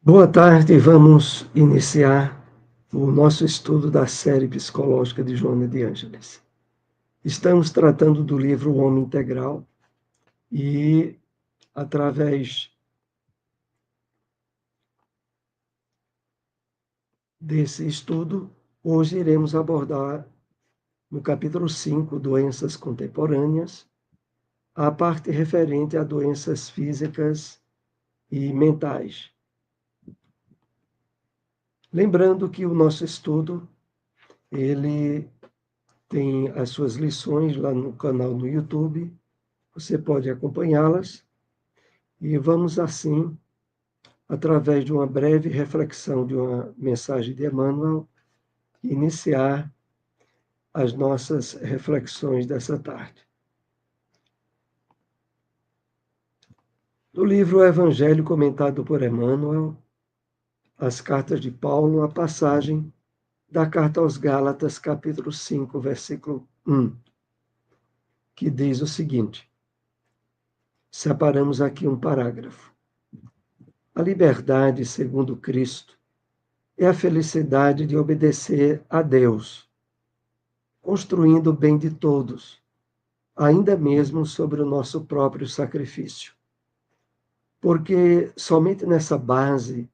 Boa tarde, vamos iniciar o nosso estudo da série psicológica de Joana de Ângeles. Estamos tratando do livro O Homem Integral e, através desse estudo, hoje iremos abordar, no capítulo 5, Doenças Contemporâneas, a parte referente a doenças físicas e mentais. Lembrando que o nosso estudo, ele tem as suas lições lá no canal no YouTube, você pode acompanhá-las e vamos assim, através de uma breve reflexão de uma mensagem de Emmanuel, iniciar as nossas reflexões dessa tarde. No livro Evangelho comentado por Emmanuel, as cartas de Paulo, a passagem da carta aos Gálatas, capítulo 5, versículo 1, que diz o seguinte: separamos aqui um parágrafo. A liberdade, segundo Cristo, é a felicidade de obedecer a Deus, construindo o bem de todos, ainda mesmo sobre o nosso próprio sacrifício. Porque somente nessa base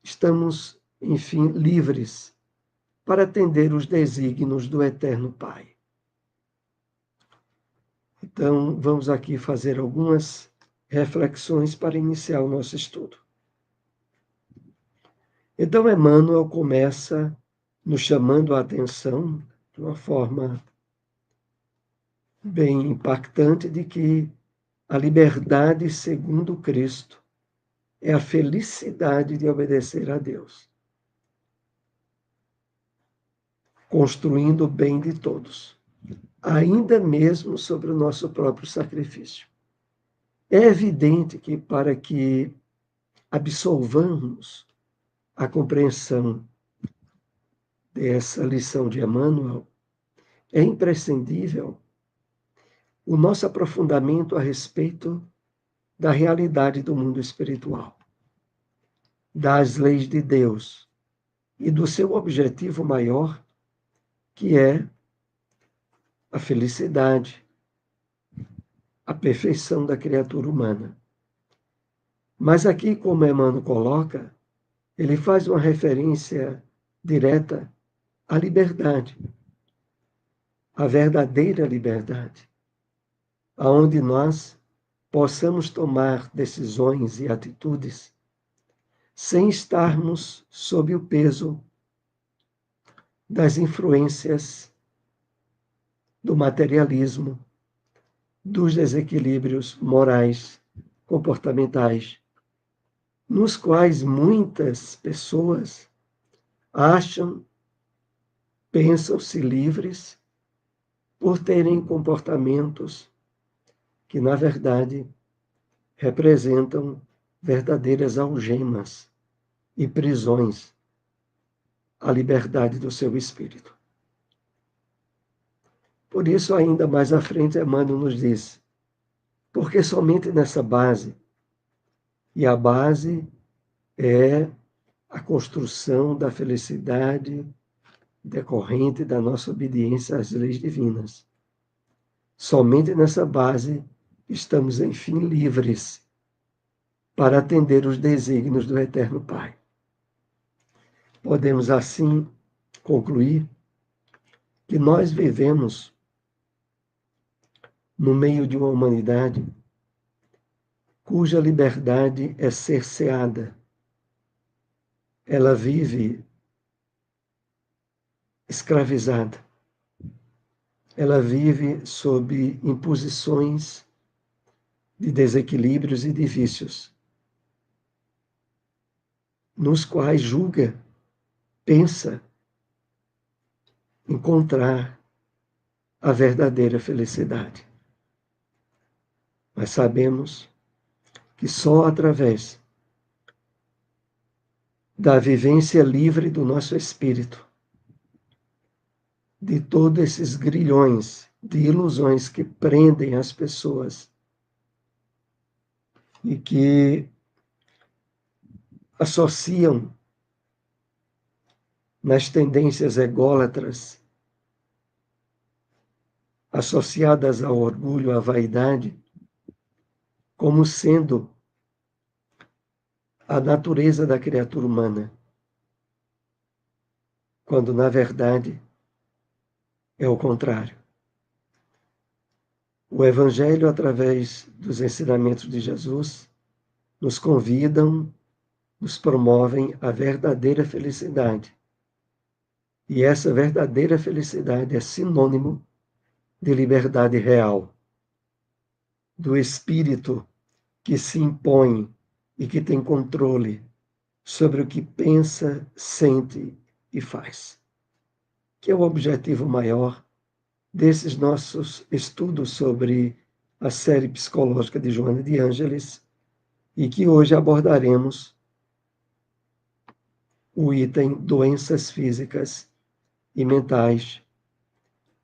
estamos, enfim, livres para atender os desígnios do Eterno Pai. Então, vamos aqui fazer algumas reflexões para iniciar o nosso estudo. Então, Emmanuel começa nos chamando a atenção de uma forma bem impactante de que a liberdade segundo Cristo é a felicidade de obedecer a Deus, construindo o bem de todos, ainda mesmo sobre o nosso próprio sacrifício. É evidente que para que absolvamos a compreensão dessa lição de Emmanuel, é imprescindível o nosso aprofundamento a respeito da realidade do mundo espiritual, das leis de Deus e do seu objetivo maior, que é a felicidade, a perfeição da criatura humana. Mas aqui, como Emmanuel coloca, ele faz uma referência direta à liberdade, à verdadeira liberdade, aonde nós possamos tomar decisões e atitudes sem estarmos sob o peso das influências do materialismo, dos desequilíbrios morais, comportamentais, nos quais muitas pessoas pensam-se livres por terem comportamentos que, na verdade, representam verdadeiras algemas e prisões à liberdade do seu espírito. Por isso, ainda mais à frente, Emmanuel nos diz, porque somente nessa base, e a base é a construção da felicidade decorrente da nossa obediência às leis divinas. Somente nessa base estamos, enfim, livres para atender os desígnios do Eterno Pai. Podemos, assim, concluir que nós vivemos no meio de uma humanidade cuja liberdade é cerceada. Ela vive escravizada. Ela vive sob imposições de desequilíbrios e de vícios, nos quais julga, pensa encontrar a verdadeira felicidade. Mas sabemos que só através da vivência livre do nosso espírito, de todos esses grilhões de ilusões que prendem as pessoas e que associam nas tendências ególatras, associadas ao orgulho, à vaidade, como sendo a natureza da criatura humana, quando, na verdade, é o contrário. O Evangelho, através dos ensinamentos de Jesus, nos convidam, nos promovem a verdadeira felicidade. E essa verdadeira felicidade é sinônimo de liberdade real, do espírito que se impõe e que tem controle sobre o que pensa, sente e faz, que é o objetivo maior desses nossos estudos sobre a série psicológica de Joana de Ângeles, e que hoje abordaremos o item doenças físicas e mentais,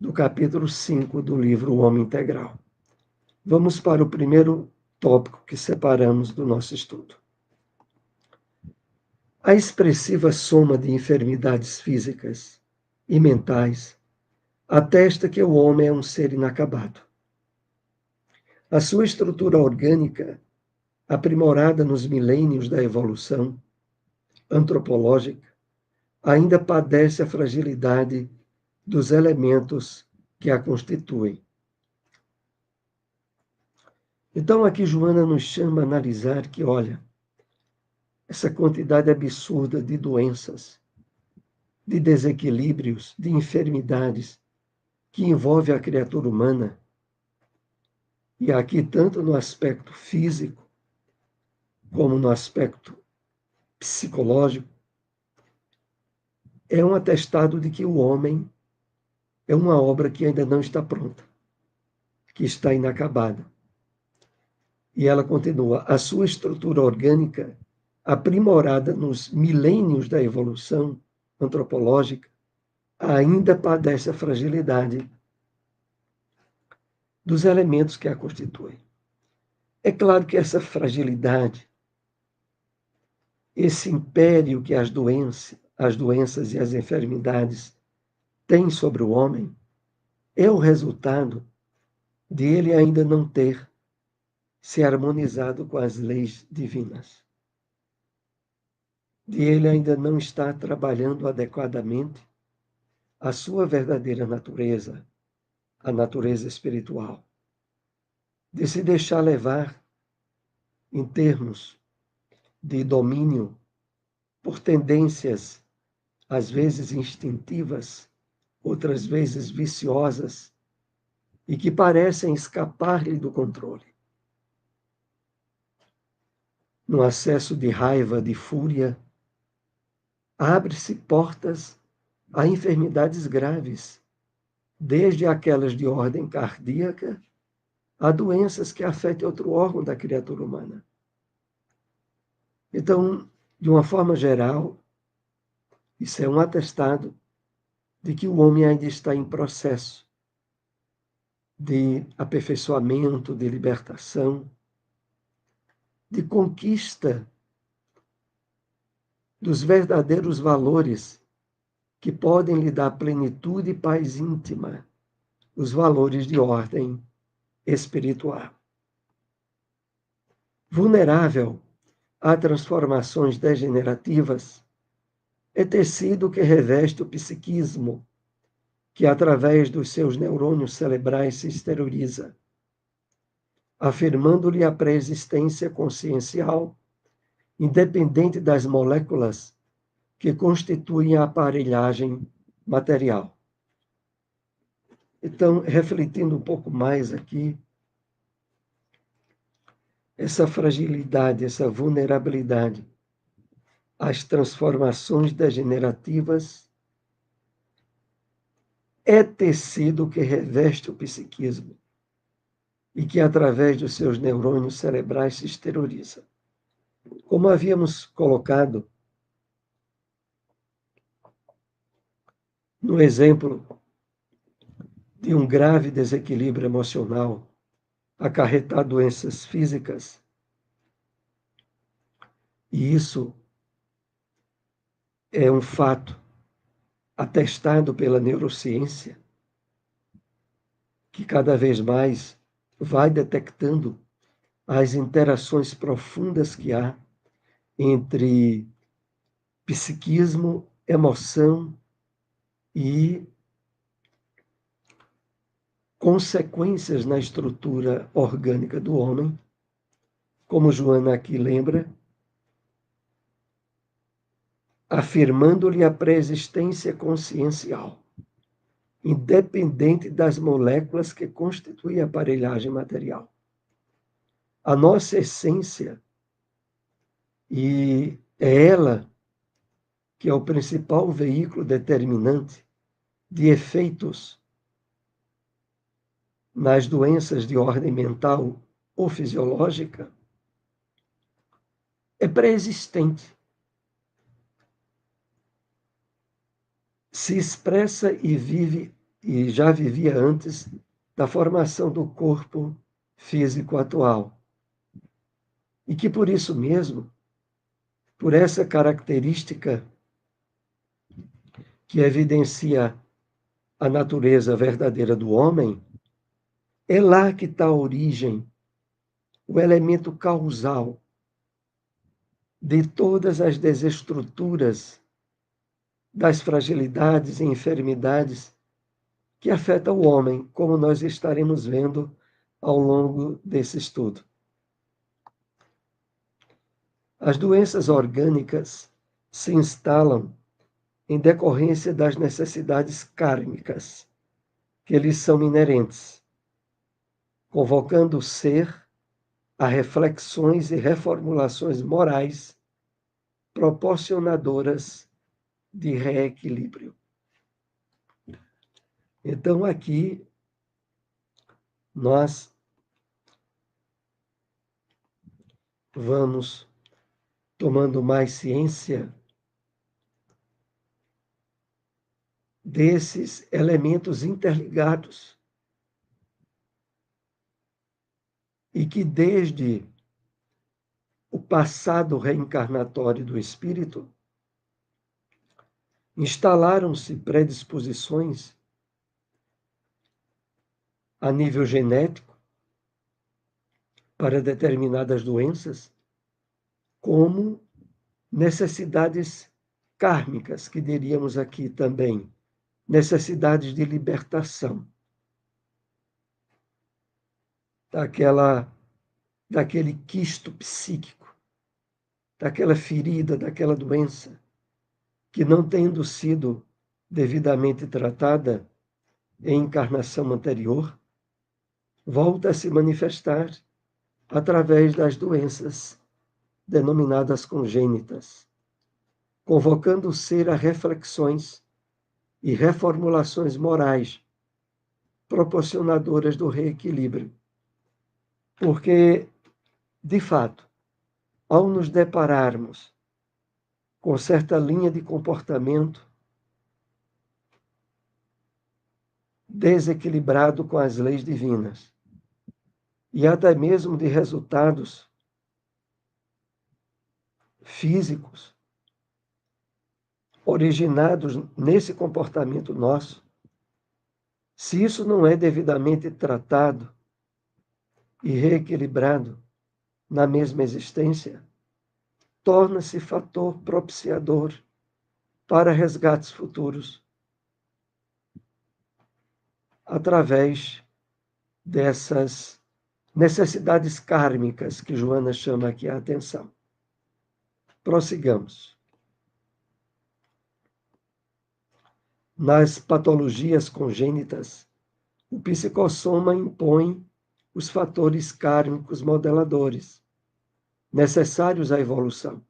do capítulo 5 do livro O Homem Integral. Vamos para o primeiro tópico que separamos do nosso estudo. A expressiva soma de enfermidades físicas e mentais atesta que o homem é um ser inacabado. A sua estrutura orgânica, aprimorada nos milênios da evolução antropológica, ainda padece a fragilidade dos elementos que a constituem. Então, aqui Joana nos chama a analisar que, olha, essa quantidade absurda de doenças, de desequilíbrios, de enfermidades que envolve a criatura humana, e aqui tanto no aspecto físico como no aspecto psicológico, é um atestado de que o homem é uma obra que ainda não está pronta, que está inacabada. E ela continua, a sua estrutura orgânica, aprimorada nos milênios da evolução antropológica, ainda padece a fragilidade dos elementos que a constituem. É claro que essa fragilidade, esse império que as doenças e as enfermidades têm sobre o homem, é o resultado de ele ainda não ter se harmonizado com as leis divinas, de ele ainda não estar trabalhando adequadamente a sua verdadeira natureza, a natureza espiritual, de se deixar levar em termos de domínio por tendências, às vezes instintivas, outras vezes viciosas, e que parecem escapar-lhe do controle. No acesso de raiva, de fúria, abre-se portas a enfermidades graves, desde aquelas de ordem cardíaca a doenças que afetem outro órgão da criatura humana. Então, de uma forma geral, isso é um atestado de que o homem ainda está em processo de aperfeiçoamento, de libertação, de conquista dos verdadeiros valores que podem lhe dar plenitude e paz íntima, os valores de ordem espiritual. Vulnerável a transformações degenerativas, é tecido que reveste o psiquismo, que através dos seus neurônios cerebrais se exterioriza, afirmando-lhe a pré-existência consciencial, independente das moléculas que constituem a aparelhagem material. Então, refletindo um pouco mais aqui, essa fragilidade, essa vulnerabilidade às transformações degenerativas é tecido que reveste o psiquismo e que, através dos seus neurônios cerebrais, se exterioriza. Como havíamos colocado no exemplo de um grave desequilíbrio emocional acarretar doenças físicas, e isso é um fato atestado pela neurociência, que cada vez mais vai detectando as interações profundas que há entre psiquismo, emoção e consequências na estrutura orgânica do homem, como Joana aqui lembra, afirmando-lhe a pré-existência consciencial, independente das moléculas que constituem a aparelhagem material. A nossa essência, e é ela que é o principal veículo determinante de efeitos nas doenças de ordem mental ou fisiológica, é pré-existente. Se expressa e vive, e já vivia antes da formação do corpo físico atual. E que por isso mesmo, por essa característica que evidencia a natureza verdadeira do homem, é lá que está a origem, o elemento causal de todas as desestruturas, das fragilidades e enfermidades que afetam o homem, como nós estaremos vendo ao longo desse estudo. As doenças orgânicas se instalam em decorrência das necessidades kármicas, que lhes são inerentes, convocando o ser a reflexões e reformulações morais proporcionadoras de reequilíbrio. Então, aqui, nós vamos tomando mais ciência desses elementos interligados e que desde o passado reencarnatório do espírito instalaram-se predisposições a nível genético para determinadas doenças, como necessidades kármicas, que diríamos aqui também, necessidades de libertação daquele quisto psíquico, daquela ferida, daquela doença, que não tendo sido devidamente tratada em encarnação anterior, volta a se manifestar através das doenças denominadas congênitas, convocando o ser a reflexões e reformulações morais proporcionadoras do reequilíbrio. Porque, de fato, ao nos depararmos com certa linha de comportamento desequilibrado com as leis divinas, e até mesmo de resultados físicos originados nesse comportamento nosso, se isso não é devidamente tratado e reequilibrado na mesma existência, torna-se fator propiciador para resgates futuros através dessas necessidades kármicas que Joana chama aqui a atenção. Prossigamos. Nas patologias congênitas, o psicossoma impõe os fatores kármicos modeladores, necessários à evolução,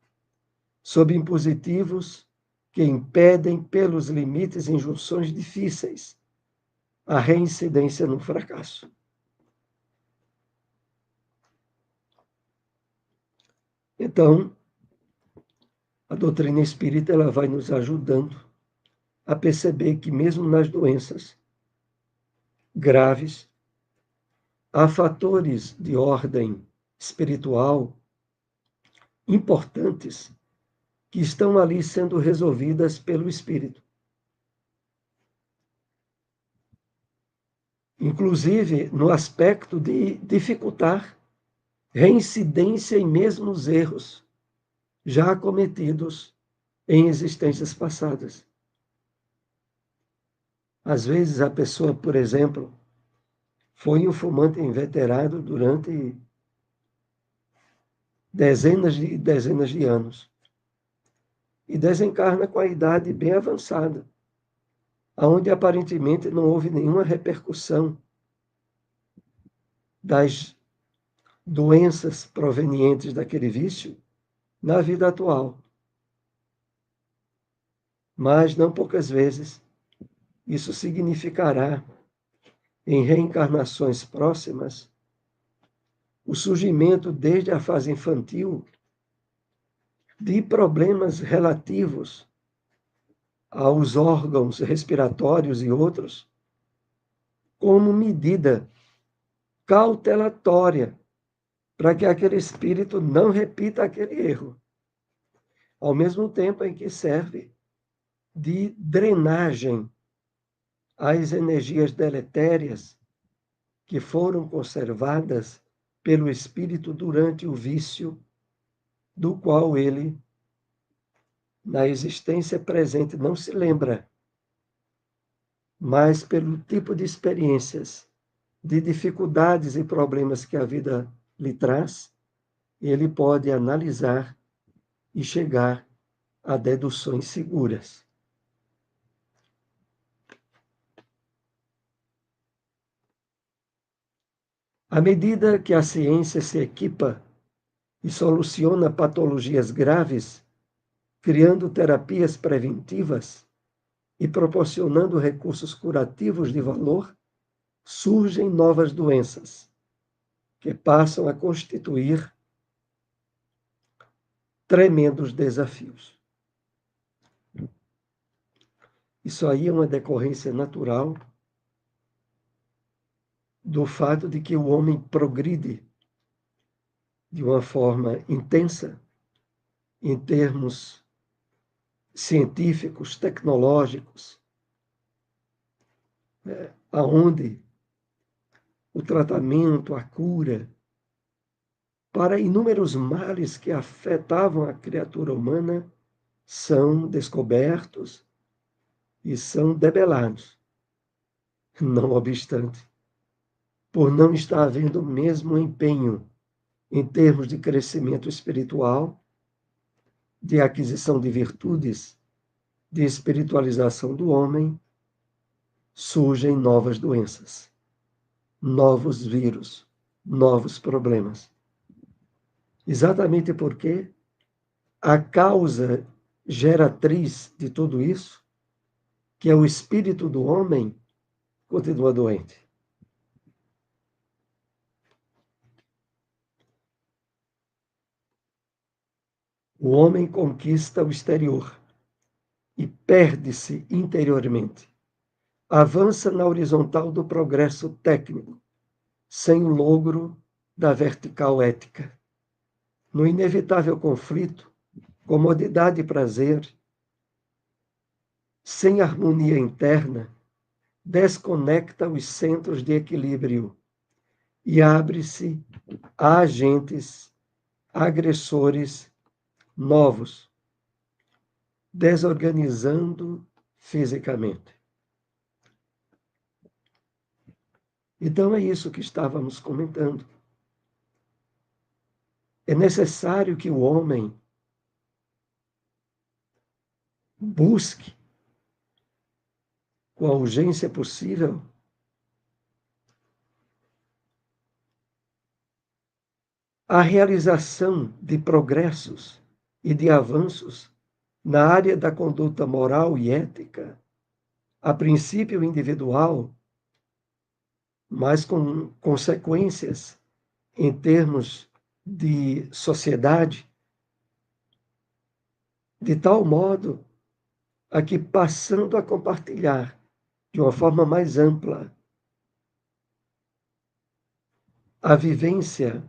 sob impositivos que impedem, pelos limites e injunções difíceis, a reincidência no fracasso. Então, a doutrina espírita ela vai nos ajudando a perceber que mesmo nas doenças graves, há fatores de ordem espiritual importantes que estão ali sendo resolvidas pelo Espírito. Inclusive no aspecto de dificultar reincidência em mesmos erros já cometidos em existências passadas. Às vezes a pessoa, por exemplo, foi um fumante inveterado durante dezenas de anos e desencarna com a idade bem avançada, onde aparentemente não houve nenhuma repercussão das doenças provenientes daquele vício na vida atual. Mas não poucas vezes isso significará, em reencarnações próximas, o surgimento desde a fase infantil de problemas relativos aos órgãos respiratórios e outros, como medida cautelatória para que aquele espírito não repita aquele erro, ao mesmo tempo em que serve de drenagem às energias deletérias que foram conservadas pelo espírito durante o vício do qual ele, na existência presente, não se lembra, mas pelo tipo de experiências, de dificuldades e problemas que a vida lhe traz, ele pode analisar e chegar a deduções seguras. À medida que a ciência se equipa e soluciona patologias graves, criando terapias preventivas e proporcionando recursos curativos de valor, surgem novas doenças que passam a constituir tremendos desafios. Isso aí é uma decorrência natural do fato de que o homem progride de uma forma intensa em termos científicos, tecnológicos, aonde o tratamento, a cura para inúmeros males que afetavam a criatura humana são descobertos e são debelados. Não obstante, por não estar havendo o mesmo empenho em termos de crescimento espiritual, de aquisição de virtudes, de espiritualização do homem, surgem novas doenças, novos vírus, novos problemas. Exatamente porque a causa geratriz de tudo isso, que é o espírito do homem, continua doente. O homem conquista o exterior e perde-se interiormente. Avança na horizontal do progresso técnico, sem o logro da vertical ética. No inevitável conflito, comodidade e prazer, sem harmonia interna, desconecta os centros de equilíbrio e abre-se a agentes agressores novos, desorganizando fisicamente. Então é isso que estávamos comentando. É necessário que o homem busque, com a urgência possível, a realização de progressos e de avanços na área da conduta moral e ética, a princípio individual, mas com consequências em termos de sociedade, de tal modo a que, passando a compartilhar de uma forma mais ampla a vivência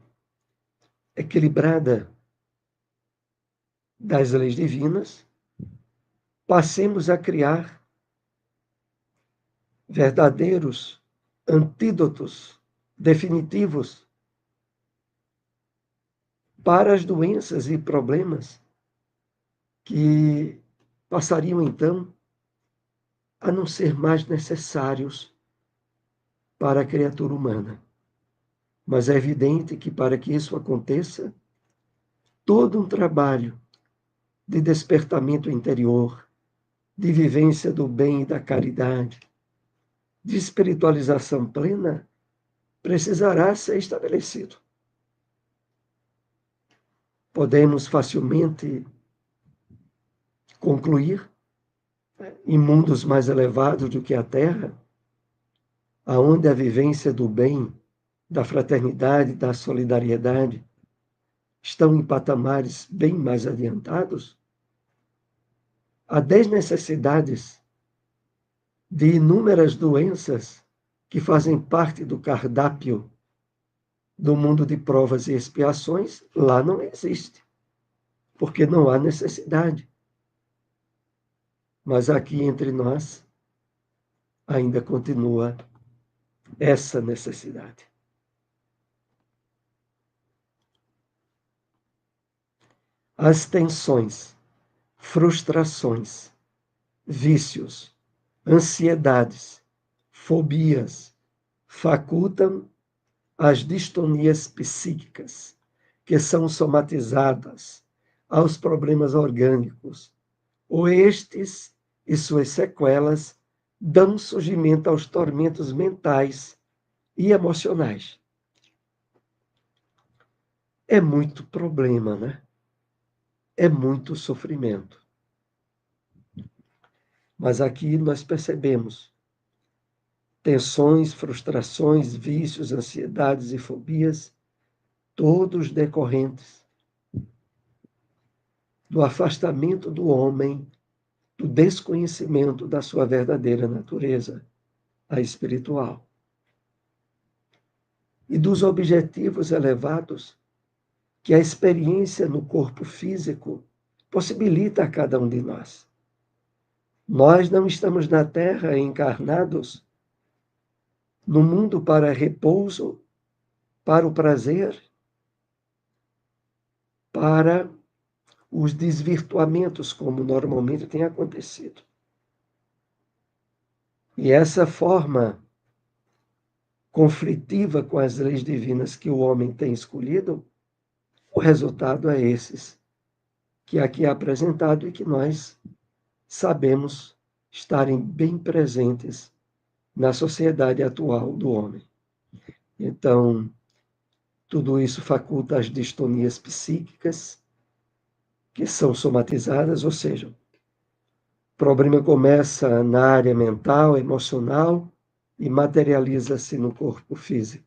equilibrada das leis divinas, passemos a criar verdadeiros antídotos definitivos para as doenças e problemas que passariam então a não ser mais necessários para a criatura humana. Mas é evidente que para que isso aconteça, todo um trabalho de despertamento interior, de vivência do bem e da caridade, de espiritualização plena, precisará ser estabelecido. Podemos facilmente concluir, em mundos mais elevados do que a Terra, aonde a vivência do bem, da fraternidade, da solidariedade estão em patamares bem mais adiantados, há desnecessidades de inúmeras doenças que fazem parte do cardápio do mundo de provas e expiações, lá não existe, porque não há necessidade. Mas aqui entre nós ainda continua essa necessidade. As tensões, frustrações, vícios, ansiedades, fobias facultam as distonias psíquicas, que são somatizadas aos problemas orgânicos, ou estes e suas sequelas dão surgimento aos tormentos mentais e emocionais. É muito problema, né? É muito sofrimento. Mas aqui nós percebemos tensões, frustrações, vícios, ansiedades e fobias, todos decorrentes do afastamento do homem, do desconhecimento da sua verdadeira natureza, a espiritual, e dos objetivos elevados que a experiência no corpo físico possibilita a cada um de nós. Nós não estamos na Terra encarnados no mundo para repouso, para o prazer, para os desvirtuamentos, como normalmente tem acontecido. E essa forma conflitiva com as leis divinas que o homem tem escolhido, o resultado é esses que aqui é apresentado e que nós sabemos estarem bem presentes na sociedade atual do homem. Então, tudo isso faculta as distonias psíquicas, que são somatizadas, ou seja, o problema começa na área mental, emocional e materializa-se no corpo físico.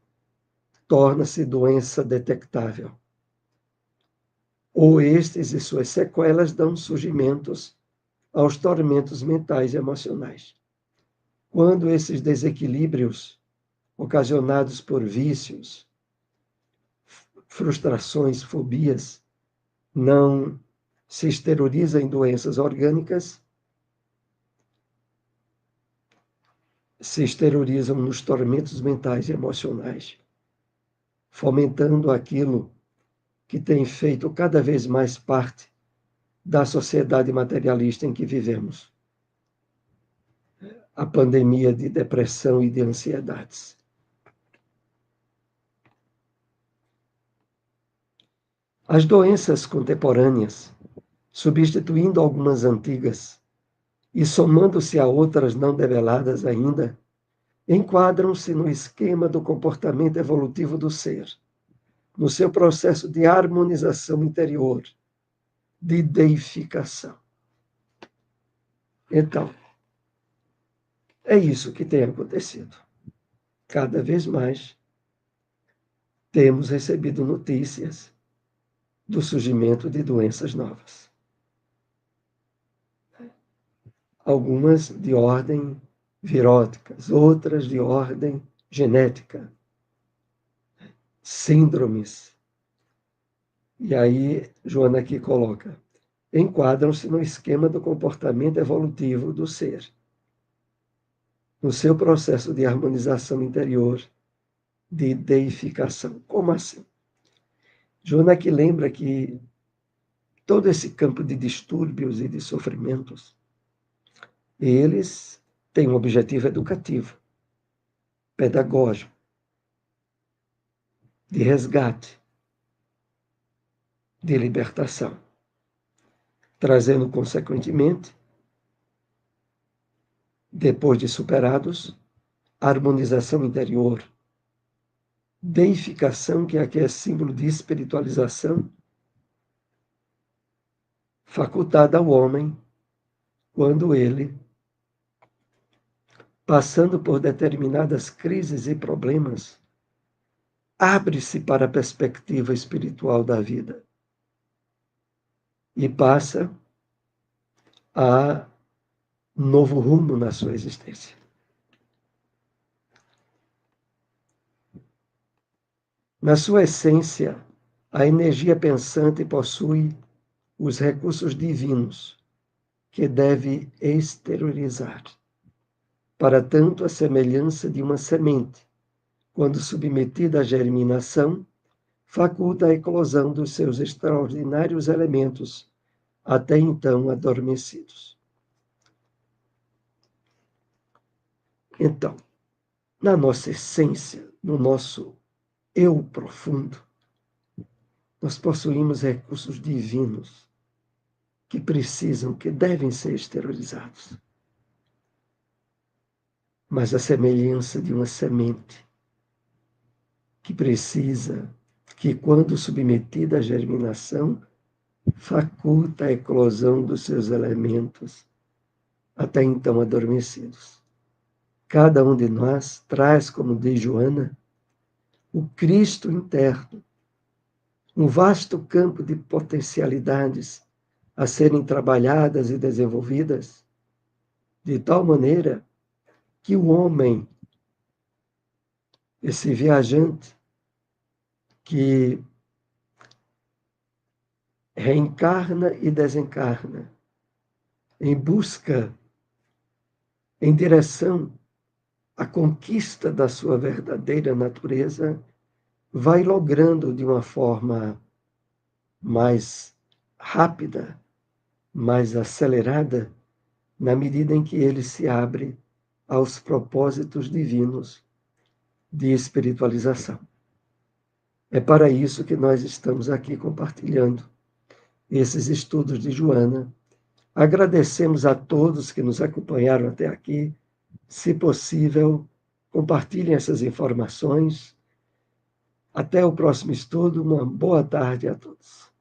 Torna-se doença detectável. Ou estes e suas sequelas dão surgimentos aos tormentos mentais e emocionais. Quando esses desequilíbrios, ocasionados por vícios, frustrações, fobias, não se exteriorizam em doenças orgânicas, se exteriorizam nos tormentos mentais e emocionais, fomentando aquilo que tem feito cada vez mais parte da sociedade materialista em que vivemos. A pandemia de depressão e de ansiedades. As doenças contemporâneas, substituindo algumas antigas e somando-se a outras não develadas ainda, enquadram-se no esquema do comportamento evolutivo do ser, no seu processo de harmonização interior, de deificação. Então, é isso que tem acontecido. Cada vez mais temos recebido notícias do surgimento de doenças novas. Algumas de ordem viróticas, outras de ordem genética, síndromes. E aí, Joana aqui coloca, enquadram-se no esquema do comportamento evolutivo do ser, no seu processo de harmonização interior, de deificação. Como assim? Joana que lembra que todo esse campo de distúrbios e de sofrimentos, eles têm um objetivo educativo, pedagógico, de resgate, de libertação, trazendo, consequentemente, depois de superados, harmonização interior, deificação, que aqui é símbolo de espiritualização, facultada ao homem quando ele, passando por determinadas crises e problemas, abre-se para a perspectiva espiritual da vida e passa a novo rumo na sua existência. Na sua essência, a energia pensante possui os recursos divinos que deve exteriorizar. Para tanto, a semelhança de uma semente, quando submetida à germinação, faculta a eclosão dos seus extraordinários elementos, até então adormecidos. Então, na nossa essência, no nosso eu profundo, nós possuímos recursos divinos que precisam, que devem ser exteriorizados. Mas a semelhança de uma semente que precisa, que quando submetida à germinação, faculta a eclosão dos seus elementos, até então adormecidos. Cada um de nós traz, como diz Joana, o Cristo interno, um vasto campo de potencialidades a serem trabalhadas e desenvolvidas, de tal maneira que o homem, esse viajante que reencarna e desencarna, em busca, em direção à conquista da sua verdadeira natureza, vai logrando de uma forma mais rápida, mais acelerada, na medida em que ele se abre aos propósitos divinos de espiritualização. É para isso que nós estamos aqui compartilhando esses estudos de Joana. Agradecemos a todos que nos acompanharam até aqui. Se possível, compartilhem essas informações. Até o próximo estudo. Uma boa tarde a todos.